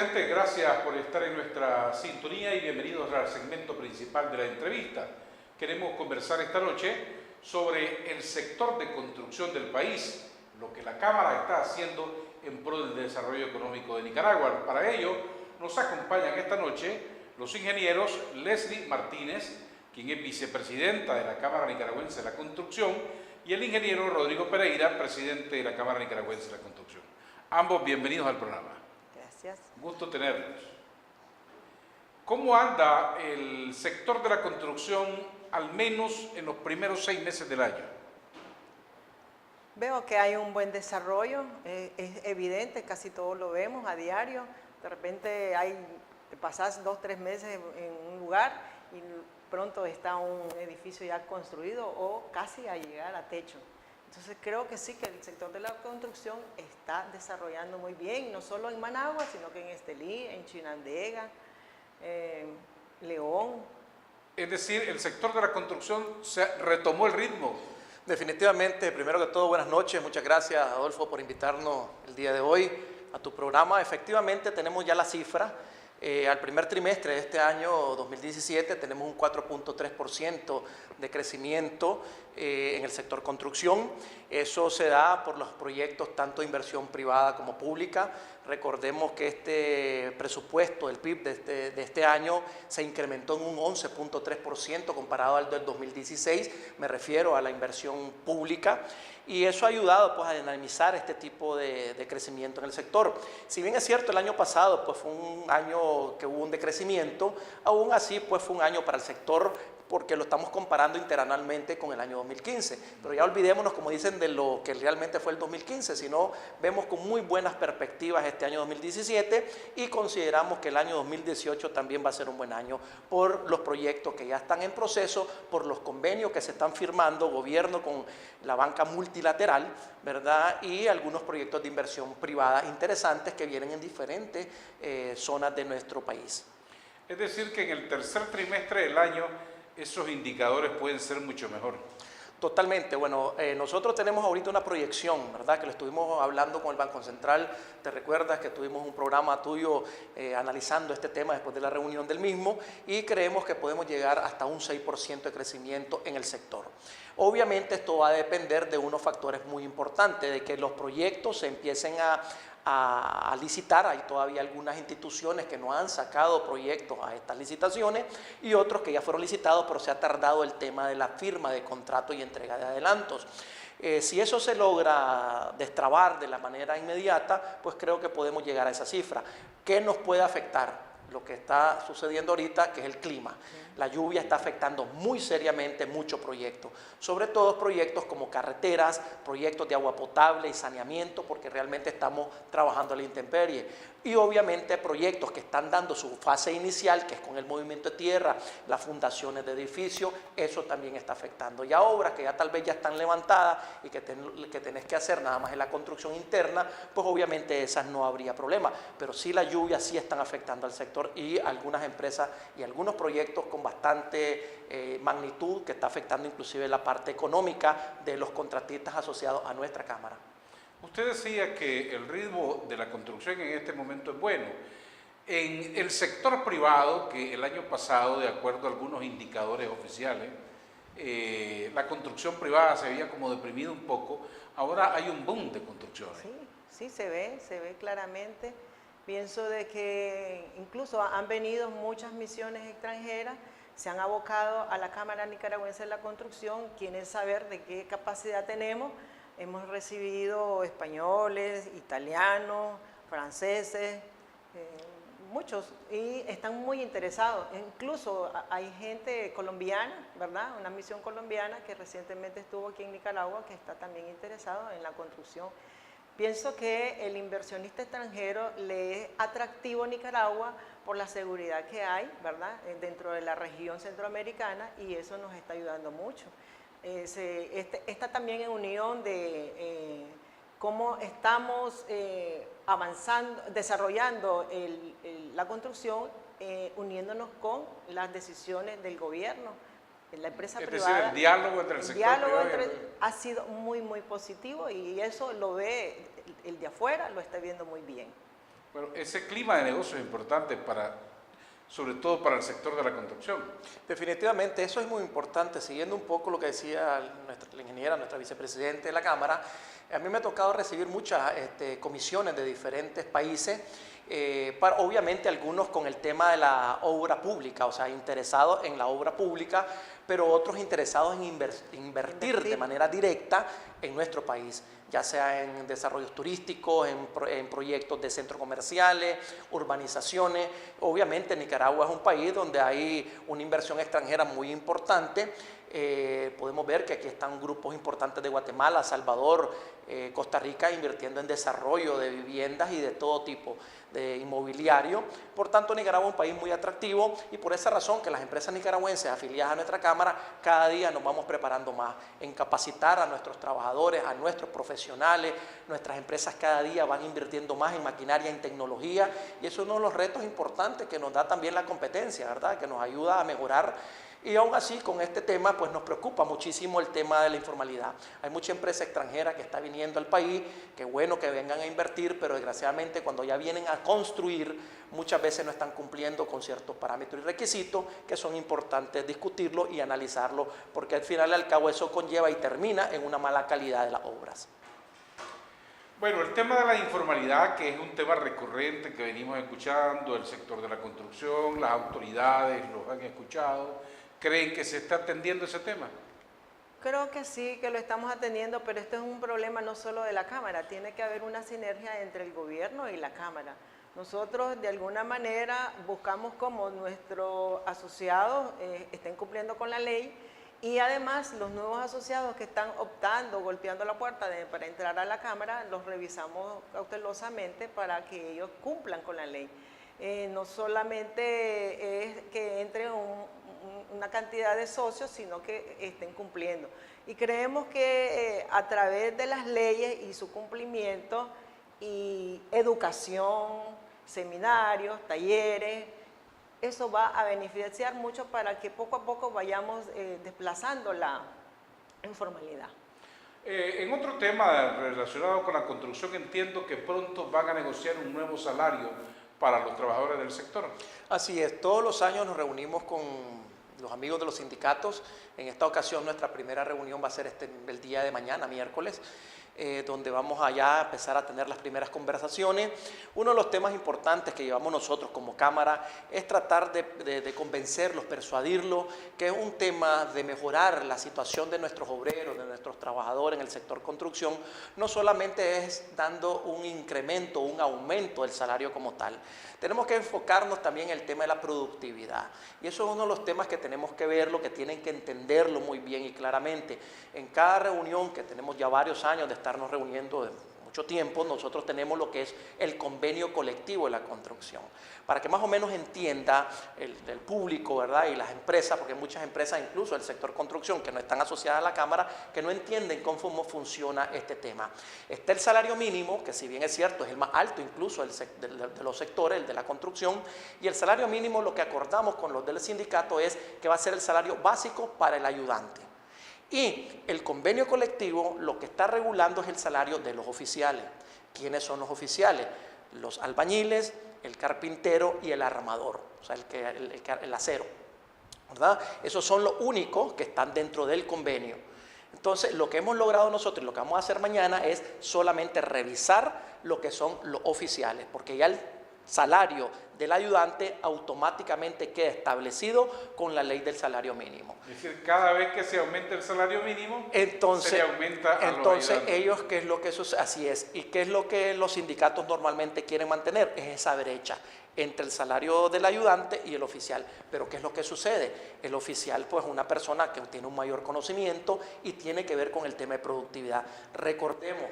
televidentes, gracias por estar en nuestra sintonía y bienvenidos al segmento principal de la entrevista. Queremos conversar esta noche sobre el sector de construcción del país, lo que la Cámara está haciendo en pro del desarrollo económico de Nicaragua. Para ello, nos acompañan esta noche los ingenieros Leslie Martínez, quien es vicepresidenta de la Cámara Nicaragüense de la Construcción, y el ingeniero Rodrigo Pereira, presidente de la Cámara Nicaragüense de la Construcción. Ambos bienvenidos al programa. Gracias. Gusto tenerlos. ¿Cómo anda el sector de la construcción, al menos en los primeros 6 meses del año? Veo que hay un buen desarrollo, es evidente, casi todos lo vemos a diario. De repente te pasas 2 o 3 meses en un lugar y pronto está un edificio ya construido o casi a llegar a techo. Entonces creo que sí, que el sector de la construcción está desarrollando muy bien, no solo en Managua, sino que en Estelí, en Chinandega, León. Es decir, el sector de la construcción se retomó el ritmo. Definitivamente, primero que todo, buenas noches. Muchas gracias, Adolfo, por invitarnos el día de hoy a tu programa. Efectivamente, tenemos ya la cifra. Al primer trimestre de este año 2017 tenemos un 4.3% de crecimiento en el sector construcción. Eso se da por los proyectos tanto de inversión privada como pública. Recordemos que este presupuesto, el PIB de este año, se incrementó en un 11.3% comparado al del 2016, me refiero a la inversión pública, y eso ha ayudado pues, a dinamizar este tipo de crecimiento en el sector. Si bien es cierto, el año pasado pues, fue un año que hubo un decrecimiento, aún así pues, fue un año para el sector porque lo estamos comparando interanualmente con el año 2015. Pero ya olvidémonos, como dicen, de lo que realmente fue el 2015, sino vemos con muy buenas perspectivas este año 2017 y consideramos que el año 2018 también va a ser un buen año por los proyectos que ya están en proceso, por los convenios que se están firmando, gobierno con la banca multilateral, ¿verdad? Y algunos proyectos de inversión privada interesantes que vienen en diferentes zonas de nuestro país. Es decir, que en el tercer trimestre del año esos indicadores pueden ser mucho mejor. Totalmente. Bueno, nosotros tenemos ahorita una proyección, ¿verdad? Que lo estuvimos hablando con el Banco Central. Te recuerdas que tuvimos un programa tuyo analizando este tema después de la reunión del mismo y creemos que podemos llegar hasta un 6% de crecimiento en el sector. Obviamente esto va a depender de unos factores muy importantes, de que los proyectos se empiecen a licitar. Hay todavía algunas instituciones que no han sacado proyectos a estas licitaciones y otros que ya fueron licitados, pero se ha tardado el tema de la firma de contrato y entrega de adelantos. Si eso se logra destrabar de la manera inmediata, pues creo que podemos llegar a esa cifra. ¿Qué nos puede afectar? Lo que está sucediendo ahorita, que es el clima. La lluvia está afectando muy seriamente muchos proyectos, sobre todo proyectos como carreteras, proyectos de agua potable y saneamiento, porque realmente estamos trabajando a la intemperie. Y obviamente proyectos que están dando su fase inicial, que es con el movimiento de tierra, las fundaciones de edificios, eso también está afectando. Ya obras que ya tal vez ya están levantadas y que tenés que hacer nada más en la construcción interna, pues obviamente esas no habría problema. Pero sí la lluvia sí están afectando al sector y algunas empresas y algunos proyectos con bastante magnitud que está afectando inclusive la parte económica de los contratistas asociados a nuestra Cámara. Usted decía que el ritmo de la construcción en este momento es bueno. En el sector privado, que el año pasado, de acuerdo a algunos indicadores oficiales, la construcción privada se había como deprimido un poco, ahora hay un boom de construcciones. Sí, se ve claramente. Pienso de que incluso han venido muchas misiones extranjeras, se han abocado a la Cámara Nicaragüense de la Construcción, quieren saber de qué capacidad tenemos. Hemos recibido españoles, italianos, franceses, muchos, y están muy interesados. Incluso hay gente colombiana, ¿verdad? Una misión colombiana que recientemente estuvo aquí en Nicaragua, que está también interesado en la construcción. Pienso que el inversionista extranjero le es atractivo a Nicaragua por la seguridad que hay, ¿verdad? Dentro de la región centroamericana, y eso nos está ayudando mucho. Está también en unión de cómo estamos avanzando, desarrollando la construcción, uniéndonos con las decisiones del gobierno, la empresa privada. Es decir, el diálogo entre el sector privado ha sido muy positivo y eso lo ve el de afuera, lo está viendo muy bien. Bueno, ese clima de negocio es importante sobre todo para el sector de la construcción. Definitivamente, eso es muy importante. Siguiendo un poco lo que decía la ingeniera, nuestra vicepresidenta de la Cámara, a mí me ha tocado recibir muchas comisiones de diferentes países, obviamente algunos con el tema de la obra pública, o sea, interesados en la obra pública, pero otros interesados en invertir de manera directa en nuestro país, ya sea en desarrollos turísticos, en proyectos de centros comerciales, urbanizaciones. Obviamente Nicaragua es un país donde hay una inversión extranjera muy importante. Podemos ver que aquí están grupos importantes de Guatemala, Salvador, Costa Rica invirtiendo en desarrollo de viviendas y de todo tipo de inmobiliario. Por tanto, Nicaragua es un país muy atractivo y por esa razón que las empresas nicaragüenses afiliadas a nuestra Cámara cada día nos vamos preparando más en capacitar a nuestros trabajadores, a nuestros profesionales. Nuestras empresas cada día van invirtiendo más en maquinaria, en tecnología, y eso es uno de los retos importantes que nos da también la competencia, ¿verdad? Que nos ayuda a mejorar. Y aún así, con este tema, pues nos preocupa muchísimo el tema de la informalidad. Hay mucha empresa extranjera que está viniendo al país, que bueno que vengan a invertir, pero desgraciadamente cuando ya vienen a construir, muchas veces no están cumpliendo con ciertos parámetros y requisitos que son importantes discutirlo y analizarlo, porque al final y al cabo eso conlleva y termina en una mala calidad de las obras. Bueno, el tema de la informalidad, que es un tema recurrente que venimos escuchando, el sector de la construcción, las autoridades los han escuchado. ¿Creen que se está atendiendo ese tema? Creo que sí, que lo estamos atendiendo, pero este es un problema no solo de la Cámara, tiene que haber una sinergia entre el gobierno y la Cámara. Nosotros de alguna manera buscamos como nuestros asociados estén cumpliendo con la ley y además los nuevos asociados que están optando, golpeando la puerta para entrar a la Cámara, los revisamos cautelosamente para que ellos cumplan con la ley. No solamente es que entre una cantidad de socios, sino que estén cumpliendo. Y creemos que a través de las leyes y su cumplimiento y educación, seminarios, talleres, eso va a beneficiar mucho para que poco a poco vayamos desplazando la informalidad. En otro tema relacionado con la construcción, entiendo que pronto van a negociar un nuevo salario para los trabajadores del sector. Así es, todos los años nos reunimos con los amigos de los sindicatos. En esta ocasión nuestra primera reunión va a ser el día de mañana, miércoles, donde vamos allá a empezar a tener las primeras conversaciones. Uno de los temas importantes que llevamos nosotros como Cámara es tratar de convencerlos, persuadirlos, que es un tema de mejorar la situación de nuestros obreros, de nuestros trabajadores en el sector construcción. No solamente es dando un incremento, un aumento del salario como tal. Tenemos que enfocarnos también en el tema de la productividad. Y eso es uno de los temas que tenemos que verlo, que tienen que entenderlo muy bien y claramente. En cada reunión, que tenemos ya varios años de estarnos reuniendo de mucho tiempo, nosotros tenemos lo que es el convenio colectivo de la construcción, para que más o menos entienda el público, ¿verdad? Y las empresas, porque hay muchas empresas, incluso del sector construcción, que no están asociadas a la Cámara, que no entienden cómo funciona este tema. Está el salario mínimo, que si bien es cierto, es el más alto incluso de los sectores, el de la construcción, y el salario mínimo, lo que acordamos con los del sindicato es que va a ser el salario básico para el ayudante. Y el convenio colectivo lo que está regulando es el salario de los oficiales. ¿Quiénes son los oficiales? Los albañiles, el carpintero y el armador, o sea, el acero, ¿verdad? Esos son los únicos que están dentro del convenio. Entonces, lo que hemos logrado nosotros y lo que vamos a hacer mañana es solamente revisar lo que son los oficiales, porque ya el salario del ayudante automáticamente queda establecido con la ley del salario mínimo. Es decir, cada vez que se aumenta el salario mínimo, se le aumenta a los ayudantes. Ellos, ¿qué es lo que sucede? Así es. ¿Y qué es lo que los sindicatos normalmente quieren mantener? Es esa brecha entre el salario del ayudante y el oficial. Pero ¿qué es lo que sucede? El oficial, pues, es una persona que tiene un mayor conocimiento y tiene que ver con el tema de productividad. Recordemos,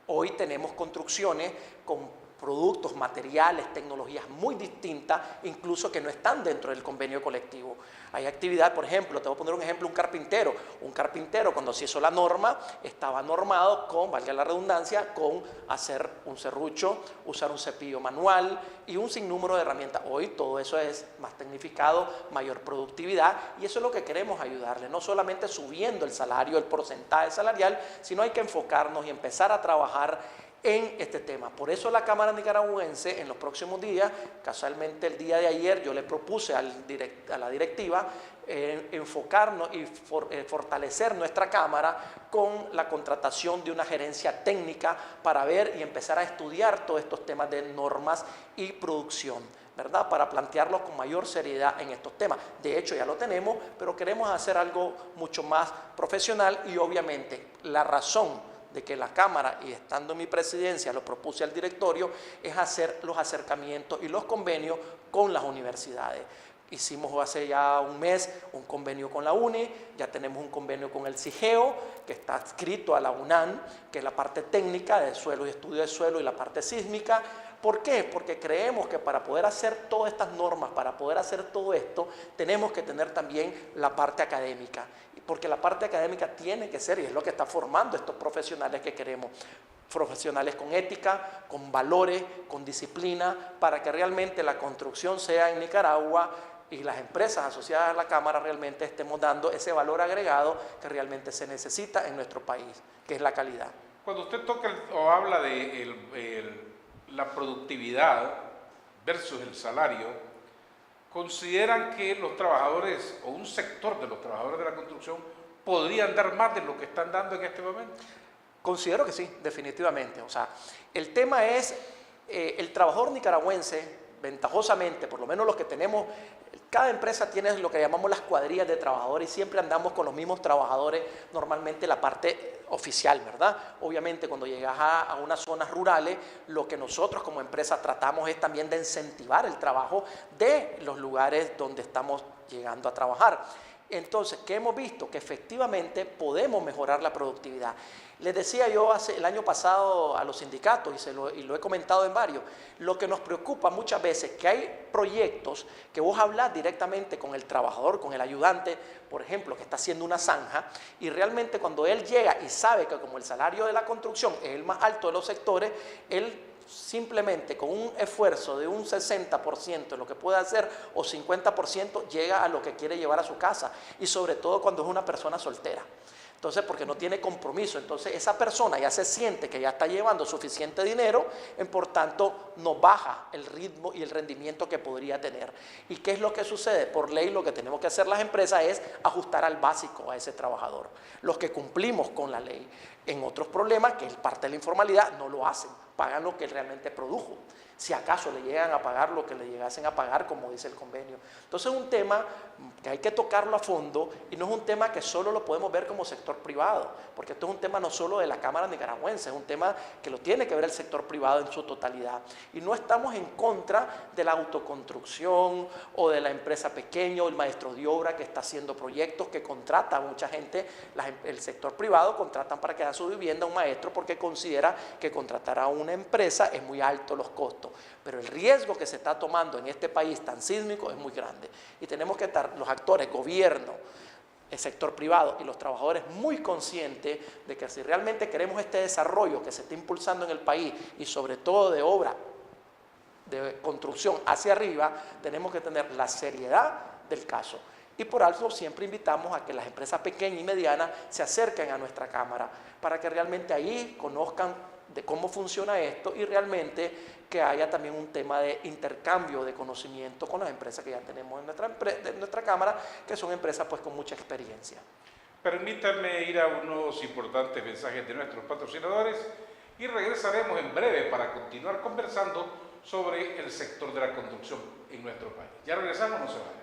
hoy tenemos construcciones con productos, materiales, tecnologías muy distintas, incluso que no están dentro del convenio colectivo. Hay actividad, por ejemplo, te voy a poner un ejemplo, un carpintero. Un carpintero, cuando se hizo la norma, estaba normado con, valga la redundancia, con hacer un serrucho, usar un cepillo manual y un sinnúmero de herramientas. Hoy todo eso es más tecnificado, mayor productividad, y eso es lo que queremos ayudarle, no solamente subiendo el salario, el porcentaje salarial, sino hay que enfocarnos y empezar a trabajar en este tema. Por eso la Cámara Nicaragüense en los próximos días, casualmente el día de ayer yo le propuse a la directiva enfocarnos y fortalecer nuestra Cámara con la contratación de una gerencia técnica para ver y empezar a estudiar todos estos temas de normas y producción, ¿verdad? Para plantearlos con mayor seriedad en estos temas. De hecho ya lo tenemos, pero queremos hacer algo mucho más profesional y obviamente la razón de que la Cámara, y estando en mi presidencia, lo propuse al directorio, es hacer los acercamientos y los convenios con las universidades. Hicimos hace ya un mes un convenio con la UNI, ya tenemos un convenio con el CIGEO, que está adscrito a la UNAM, que es la parte técnica de suelo y estudio de suelo y la parte sísmica. ¿Por qué? Porque creemos que para poder hacer todas estas normas, para poder hacer todo esto, tenemos que tener también la parte académica. Porque la parte académica tiene que ser, y es lo que está formando estos profesionales que queremos, profesionales con ética, con valores, con disciplina, para que realmente la construcción sea en Nicaragua y las empresas asociadas a la Cámara realmente estemos dando ese valor agregado que realmente se necesita en nuestro país, que es la calidad. Cuando usted toca o habla de la productividad versus el salario, ¿consideran que los trabajadores o un sector de los trabajadores de la construcción podrían dar más de lo que están dando en este momento? Considero que sí, definitivamente. O sea, el tema es el trabajador nicaragüense, ventajosamente, por lo menos los que tenemos, cada empresa tiene lo que llamamos las cuadrillas de trabajadores y siempre andamos con los mismos trabajadores, normalmente la parte oficial, ¿verdad? Obviamente cuando llegas a unas zonas rurales, lo que nosotros como empresa tratamos es también de incentivar el trabajo de los lugares donde estamos llegando a trabajar. Entonces, ¿qué hemos visto? Que efectivamente podemos mejorar la productividad. Les decía yo el año pasado a los sindicatos, y lo he comentado en varios, lo que nos preocupa muchas veces es que hay proyectos que vos hablas directamente con el trabajador, con el ayudante, por ejemplo, que está haciendo una zanja, y realmente cuando él llega y sabe que como el salario de la construcción es el más alto de los sectores, él simplemente con un esfuerzo de un 60% de lo que puede hacer o 50% llega a lo que quiere llevar a su casa, y sobre todo cuando es una persona soltera. Entonces, porque no tiene compromiso, entonces esa persona ya se siente que ya está llevando suficiente dinero, y por tanto nos baja el ritmo y el rendimiento que podría tener. ¿Y qué es lo que sucede? Por ley lo que tenemos que hacer las empresas es ajustar al básico a ese trabajador. Los que cumplimos con la ley. En otros problemas, que es parte de la informalidad, no lo hacen, pagan lo que él realmente produjo. Si acaso le llegan a pagar lo que le llegasen a pagar, como dice el convenio. Entonces es un tema que hay que tocarlo a fondo y no es un tema que solo lo podemos ver como sector privado, porque esto es un tema no solo de la Cámara Nicaragüense, es un tema que lo tiene que ver el sector privado en su totalidad. Y no estamos en contra de la autoconstrucción o de la empresa pequeña o el maestro de obra que está haciendo proyectos, que contrata a mucha gente, el sector privado contratan para que haga su vivienda un maestro porque considera que contratar a una empresa es muy alto los costos. Pero el riesgo que se está tomando en este país tan sísmico es muy grande y tenemos que estar los actores, gobierno, el sector privado y los trabajadores muy conscientes de que si realmente queremos este desarrollo que se está impulsando en el país y sobre todo de obra, de construcción hacia arriba, tenemos que tener la seriedad del caso. Y por eso siempre invitamos a que las empresas pequeñas y medianas se acerquen a nuestra Cámara para que realmente ahí conozcan de cómo funciona esto y realmente que haya también un tema de intercambio de conocimiento con las empresas que ya tenemos en nuestra Cámara, que son empresas pues con mucha experiencia. Permítanme ir a unos importantes mensajes de nuestros patrocinadores y regresaremos en breve para continuar conversando sobre el sector de la construcción en nuestro país. Ya regresamos, no se vayan.